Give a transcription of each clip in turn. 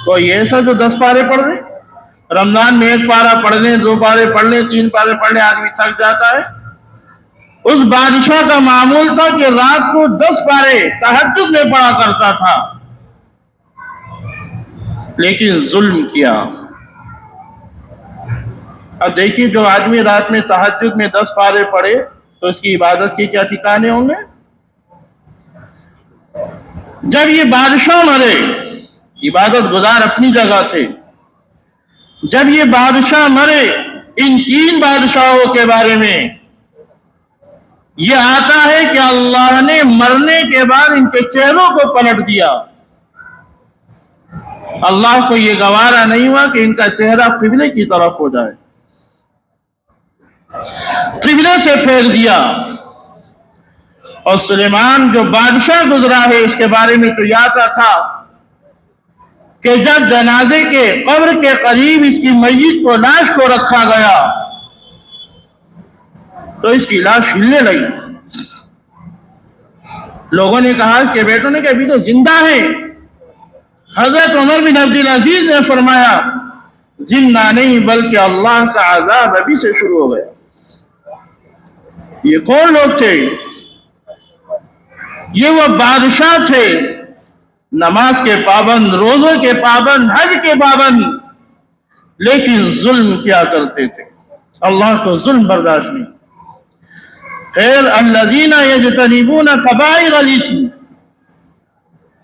کوئی ایسا جو 10 پارے پڑھ لے، رمضان میں 1 پارہ پڑھ لیں، 2 پارے پڑھ لیں، 3 پارے پڑھ لیں، آدمی تھک جاتا ہے۔ اس بادشاہ کا معمول تھا کہ رات کو 10 پارے تہجد میں پڑھا کرتا تھا، لیکن ظلم کیا۔ اب دیکھیے جو آدمی رات میں تہجد میں 10 پارے پڑھے تو اس کی عبادت کے کیا ٹھکانے ہوں گے؟ جب یہ بادشاہ مرے، عبادت گزار اپنی جگہ تھے، جب یہ بادشاہ مرے، ان 3 بادشاہوں کے بارے میں یہ آتا ہے کہ اللہ نے مرنے کے بعد ان کے چہروں کو پلٹ دیا۔ اللہ کو یہ گوارا نہیں ہوا کہ ان کا چہرہ قبلے کی طرف ہو جائے، قبلے سے پھیر دیا۔ اور سلیمان جو بادشاہ گزرا ہے اس کے بارے میں تو یہ آتا تھا کہ جب جنازے کے قبر کے قریب اس کی میت کو، لاش کو رکھا گیا تو اس کی لاش ہلنے لگی۔ لوگوں نے کہا، اس کے بیٹوں نے کہ ابھی تو زندہ ہے۔ حضرت عمر بن عبدالعزیز نے فرمایا، زندہ نہیں بلکہ اللہ کا عذاب ابھی سے شروع ہو گیا۔ یہ کون لوگ تھے؟ یہ وہ بادشاہ تھے، نماز کے پابند، روزوں کے پابند، حج کے پابند، لیکن ظلم کیا کرتے تھے۔ اللہ کو ظلم برداشت نہیں۔ خیر الذین یجتنبون کبائر الاسم،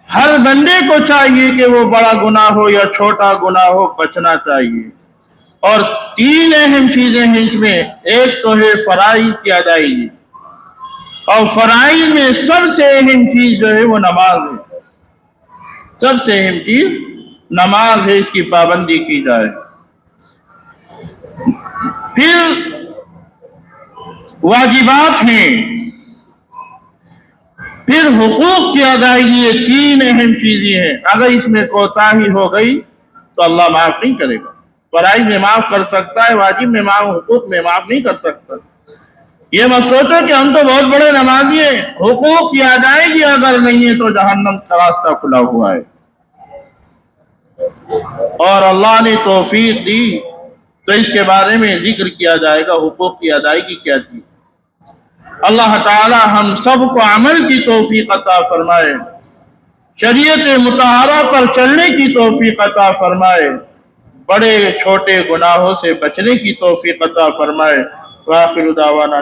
ہر بندے کو چاہیے کہ وہ بڑا گناہ ہو یا چھوٹا گناہ ہو بچنا چاہیے۔ اور 3 اہم چیزیں ہیں اس میں۔ ایک تو ہے فرائض کی ادائیگی، اور فرائض میں سب سے اہم چیز جو ہے وہ نماز ہے۔ سب سے اہم چیز نماز ہے، اس کی پابندی کی جائے۔ پھر واجبات ہیں، پھر حقوق کی ادائیگی، یہ 3 اہم چیزیں ہیں۔ اگر اس میں کوتاہی ہو گئی تو اللہ معاف نہیں کرے گا۔ فرائض میں معاف کر سکتا ہے، واجب میں معاف، حقوق میں معاف نہیں کر سکتا۔ یہ مت سوچو کہ ہم تو بہت بڑے نمازی ہیں، حقوق کی ادائیگی اگر نہیں ہے تو جہنم کا راستہ کھلا ہوا ہے۔ اور اللہ نے توفیق دی تو اس کے بارے میں ذکر کیا جائے گا، حقوق کی ادائیگی کیا تھی۔ اللہ تعالی ہم سب کو عمل کی توفیق عطا فرمائے، شریعت مطہرہ پر چلنے کی توفیق عطا فرمائے، بڑے چھوٹے گناہوں سے بچنے کی توفیق عطا فرمائے۔ وآخر دعوانا